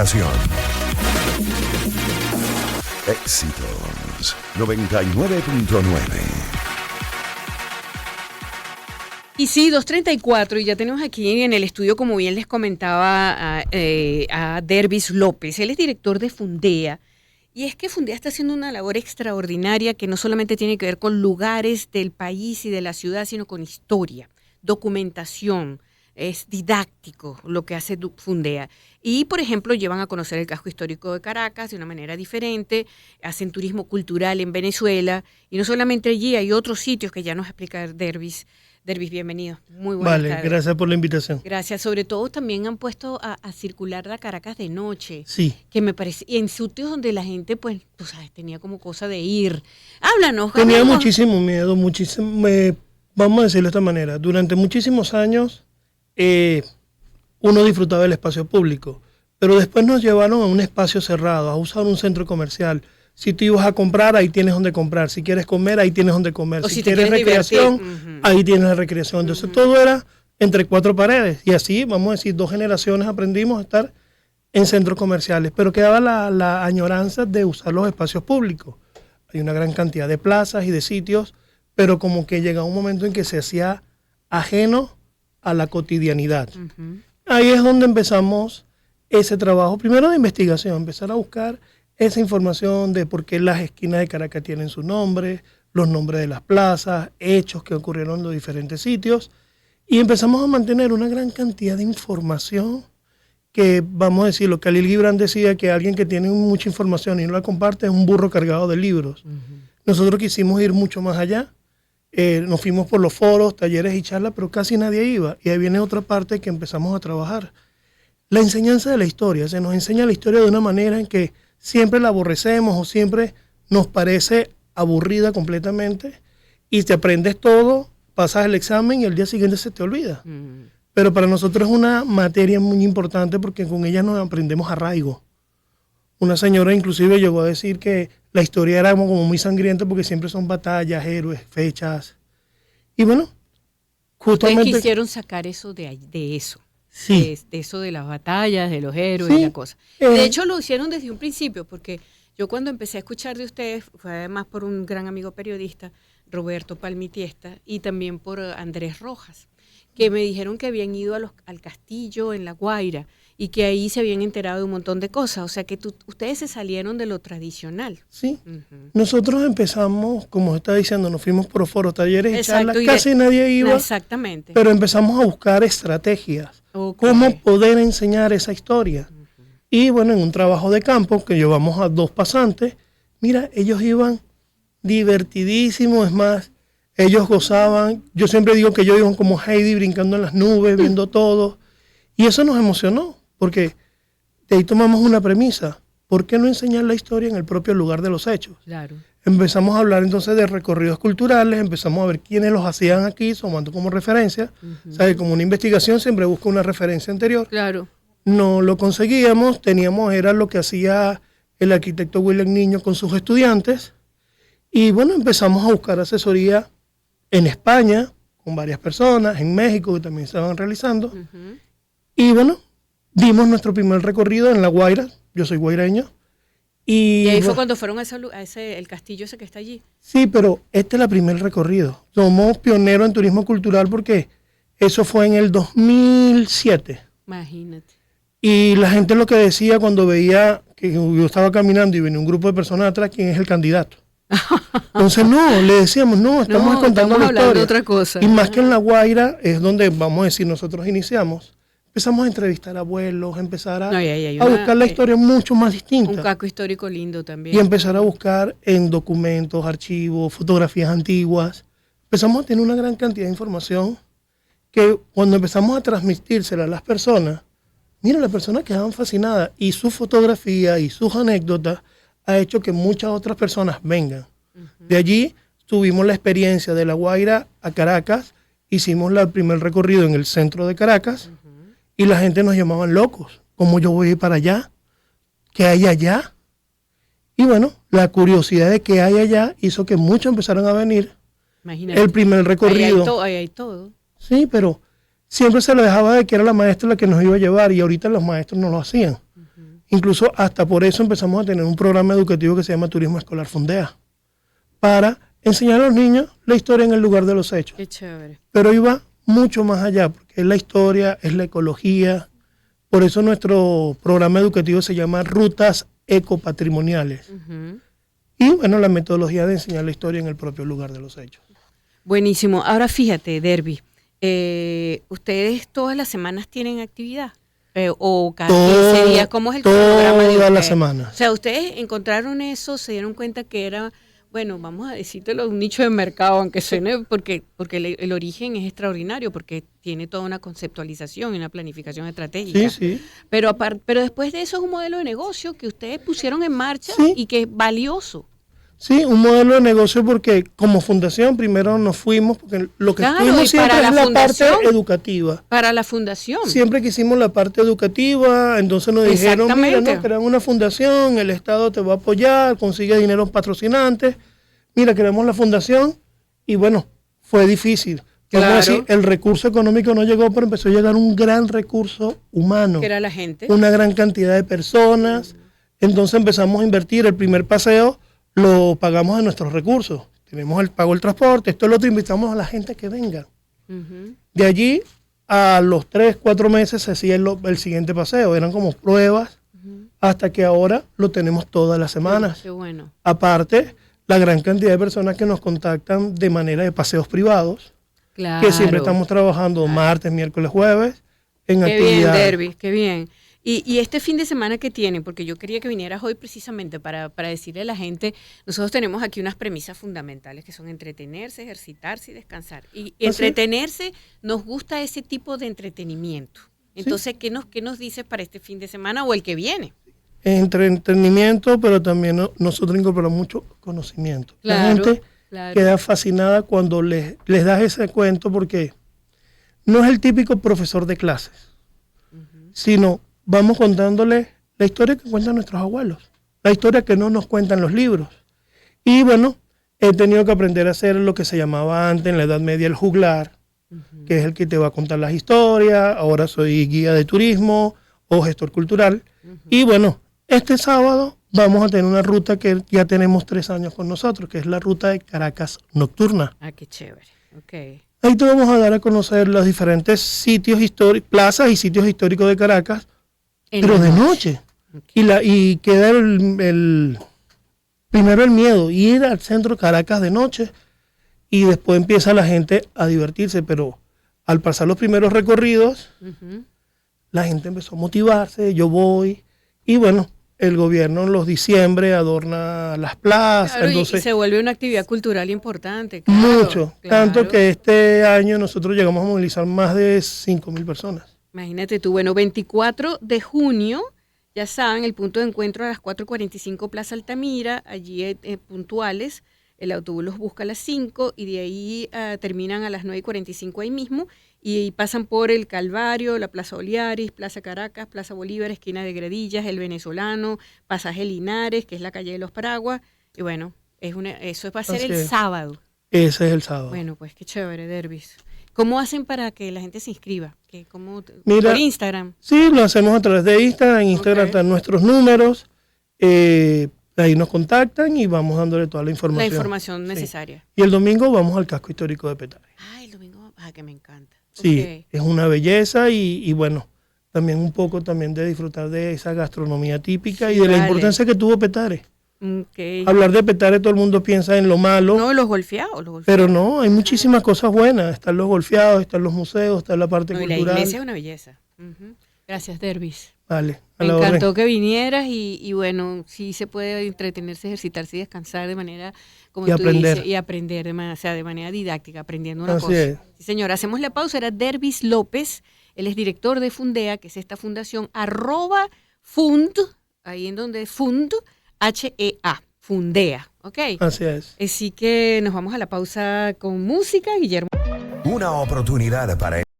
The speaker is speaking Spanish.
comunicación. Éxitos 99.9. Y sí, 2:34, y ya tenemos aquí en el estudio, como bien les comentaba, a Dervis López. Él es director de Fundea. Y es que Fundea está haciendo una labor extraordinaria que no solamente tiene que ver con lugares del país y de la ciudad, sino con historia, documentación. Es didáctico lo que hace Fundea. Y, por ejemplo, llevan a conocer el casco histórico de Caracas de una manera diferente, hacen turismo cultural en Venezuela, y no solamente allí, hay otros sitios que ya nos explica Dervis. Dervis, bienvenido. Muy buenas tardes. Gracias por la invitación. Gracias. Sobre todo también han puesto a circular la Caracas de noche. Sí. Que me parece, y en sitios donde la gente, pues, tú sabes, tenía como cosa de ir. Háblanos. Tenía muchísimo miedo, vamos a decirlo de esta manera. Durante muchísimos años uno disfrutaba del espacio público, pero después nos llevaron a un espacio cerrado, a usar un centro comercial. Si tú ibas a comprar, ahí tienes donde comprar. Si quieres comer, ahí tienes donde comer. Si quieres recreación, ahí tienes la recreación. Entonces todo era entre cuatro paredes. Y así, vamos a decir, 2 generaciones aprendimos a estar en centros comerciales. Pero quedaba la añoranza de usar los espacios públicos. Hay una gran cantidad de plazas y de sitios, pero como que llegaba un momento en que se hacía ajeno a la cotidianidad. Ahí es donde empezamos ese trabajo, primero de investigación, empezar a buscar esa información de por qué las esquinas de Caracas tienen su nombre, los nombres de las plazas, hechos que ocurrieron en los diferentes sitios, y empezamos a mantener una gran cantidad de información que, vamos a decir, lo que Khalil Gibran decía, que alguien que tiene mucha información y no la comparte es un burro cargado de libros. Nosotros quisimos ir mucho más allá, nos fuimos por los foros, talleres y charlas, pero casi nadie iba, y ahí viene otra parte que empezamos a trabajar. La enseñanza de la historia, se nos enseña la historia de una manera en que siempre la aborrecemos o siempre nos parece aburrida completamente y te aprendes todo, pasas el examen y al día siguiente se te olvida. Pero para nosotros es una materia muy importante porque con ella nos aprendemos arraigo. Una señora inclusive llegó a decir que la historia era como muy sangrienta porque siempre son batallas, héroes, fechas. Y bueno, justamente... Ustedes quisieron sacar eso de eso. Sí. De eso de las batallas, de los héroes, sí, y la cosa. De hecho, lo hicieron desde un principio, porque yo cuando empecé a escuchar de ustedes, fue además por un gran amigo periodista, Roberto Palmitiesta, y también por Andrés Rojas, que me dijeron que habían ido al castillo en La Guaira, y que ahí se habían enterado de un montón de cosas. O sea, que ustedes se salieron de lo tradicional. Sí. Nosotros empezamos, como está diciendo, nos fuimos por foros, talleres y charlas, casi nadie iba. Exactamente. Pero empezamos a buscar estrategias. Cómo poder enseñar esa historia. Y bueno, en un trabajo de campo que llevamos a 2 pasantes, mira, ellos iban divertidísimos, es más, ellos gozaban. Yo siempre digo que ellos iban como Heidi brincando en las nubes, viendo todo. Y eso nos emocionó, porque de ahí tomamos una premisa. ¿Por qué no enseñar la historia en el propio lugar de los hechos? Claro. Empezamos a hablar entonces de recorridos culturales, empezamos a ver quiénes los hacían aquí, tomando como referencia. O sea, como una investigación siempre busca una referencia anterior. Claro. No lo conseguíamos, era lo que hacía el arquitecto William Niño con sus estudiantes. Y bueno, empezamos a buscar asesoría en España, con varias personas, en México, que también estaban realizando. Y bueno, dimos nuestro primer recorrido en La Guaira, yo soy guaireño. Y ahí fue cuando fueron a el castillo ese que está allí. Sí, pero este es el primer recorrido. Somos pioneros en turismo cultural porque eso fue en el 2007. Imagínate. Y la gente lo que decía cuando veía que yo estaba caminando y venía un grupo de personas atrás, ¿quién es el candidato? Entonces le decíamos, estamos contando la historia. De otra cosa. Y más que en La Guaira es donde, vamos a decir, nosotros iniciamos. Empezamos a entrevistar abuelos, empezar a buscar la historia mucho más distinta. Un casco histórico lindo también. Y empezar a buscar en documentos, archivos, fotografías antiguas. Empezamos a tener una gran cantidad de información que cuando empezamos a transmitírsela a las personas, mira, las personas quedaban fascinadas y su fotografía y sus anécdotas ha hecho que muchas otras personas vengan. De allí tuvimos la experiencia de La Guaira a Caracas, hicimos el primer recorrido en el centro de Caracas. Y la gente nos llamaban locos. ¿Cómo yo voy a ir para allá? ¿Qué hay allá? Y bueno, la curiosidad de qué hay allá hizo que muchos empezaron a venir. Imagínate. El primer recorrido. Ahí hay todo. Sí, pero siempre se lo dejaba de que era la maestra la que nos iba a llevar y ahorita los maestros no lo hacían. Incluso hasta por eso empezamos a tener un programa educativo que se llama Turismo Escolar Fundea, para enseñar a los niños la historia en el lugar de los hechos. Qué chévere. Pero iba mucho más allá, porque es la historia, es la ecología. Por eso nuestro programa educativo se llama Rutas Ecopatrimoniales. Ujú. Y bueno, la metodología de enseñar la historia en el propio lugar de los hechos. Buenísimo. Ahora fíjate, Derby, ¿ustedes todas las semanas tienen actividad? ¿O cada 15 días? ¿Cómo es el programa de Todas las ustedes? semanas. O sea, ustedes encontraron eso, se dieron cuenta que era, bueno, vamos a decírtelo, un nicho de mercado, aunque suene, porque el origen es extraordinario, porque tiene toda una conceptualización y una planificación estratégica. Sí. Pero después de eso es un modelo de negocio que ustedes pusieron en marcha Sí. y que es valioso. Sí, un modelo de negocio porque como fundación primero nos fuimos, porque lo que Claro, estuvimos y siempre para es la la fundación, parte educativa. Para la fundación. Siempre quisimos la parte educativa, entonces nos dijeron, mira, Exactamente. no, creamos una fundación, el Estado te va a apoyar, consigue dinero patrocinantes, mira, creamos la fundación y bueno, fue difícil. Vamos a Claro. decir, el recurso económico no llegó, pero empezó a llegar un gran recurso humano, Que era la gente. una gran cantidad de personas, entonces empezamos a invertir, el primer paseo lo pagamos de nuestros recursos, tenemos el pago del transporte, esto es lo otro, invitamos a la gente que venga. Ujú. De allí a los 3, 4 meses se hacía el siguiente paseo. Eran como pruebas hasta que ahora lo tenemos todas las semanas. Qué bueno. Aparte, la gran cantidad de personas que nos contactan de manera de paseos privados, Claro. que siempre estamos trabajando martes, miércoles, jueves en Qué bien, actividad. Derby, qué bien. Y este fin de semana que tienen, porque yo quería que vinieras hoy precisamente para decirle a la gente, nosotros tenemos aquí unas premisas fundamentales que son entretenerse, ejercitarse y descansar. Y entretenerse, nos gusta ese tipo de entretenimiento. Entonces, ¿qué nos dices para este fin de semana o el que viene? Entretenimiento, pero también nosotros incorporamos mucho conocimiento. La Claro, gente claro. queda fascinada cuando les das ese cuento porque no es el típico profesor de clases, sino vamos contándole la historia que cuentan nuestros abuelos, la historia que no nos cuentan los libros. Y bueno, he tenido que aprender a hacer lo que se llamaba antes en la Edad Media el juglar, que es el que te va a contar las historias. Ahora soy guía de turismo o gestor cultural. Y bueno, este sábado vamos a tener una ruta que ya tenemos 3 años con nosotros, que es la ruta de Caracas Nocturna. Ah, qué chévere. Ok. Ahí te vamos a dar a conocer los diferentes sitios históricos, plazas y sitios históricos de Caracas, pero de noche. Y queda primero el miedo, ir al centro de Caracas de noche, y después empieza la gente a divertirse, pero al pasar los primeros recorridos, Ujú. la gente empezó a motivarse, yo voy, y bueno, el gobierno en los diciembre adorna las plazas, Claro, y entonces se vuelve una actividad cultural importante. Claro, mucho, tanto claro. que este año nosotros llegamos a movilizar más de 5.000 personas. Imagínate tú, bueno, 24 de junio, ya saben, el punto de encuentro a las 4:45 Plaza Altamira, allí puntuales, el autobús los busca a las 5 y de ahí terminan a las 9:45 ahí mismo y pasan por el Calvario, la Plaza Oliaris, Plaza Caracas, Plaza Bolívar, esquina de Gredillas, el Venezolano, Pasaje Linares, que es la calle de los Paraguas, y bueno, eso va a ser Así el es. sábado. Ese es el sábado. Bueno, pues qué chévere, Derbis. ¿Cómo hacen para que la gente se inscriba? Mira, por Instagram. Sí, lo hacemos a través de Instagram. En Instagram Ok. están nuestros números. Ahí nos contactan y vamos dándole toda la información. La información Sí. necesaria. Y el domingo vamos al casco histórico de Petare. Ah, el domingo, que me encanta. Sí, Ok. es una belleza y bueno, también un poco también de disfrutar de esa gastronomía típica Sí, y de la vale. importancia que tuvo Petare. Ok. Hablar de Petare, todo el mundo piensa en lo malo, No, los golfeados. pero no, hay muchísimas cosas buenas. Están los golfeados, están los museos, está la parte No, y la cultural. iglesia es una belleza. Ujú. Gracias, Derbis. Vale, a Me la orden. encantó que vinieras y bueno, sí se puede entretenerse, ejercitarse y descansar de manera, como Y tú aprender. dices, y aprender, o sea, de manera didáctica, aprendiendo una Así cosa. es. Sí, señor, hacemos la pausa. Era Derbis López, él es director de Fundea, que es esta fundación, @fund, ahí en donde Fund, HEA, Fundea, ¿ok? Así es. Así que nos vamos a la pausa con música, Guillermo. Una oportunidad para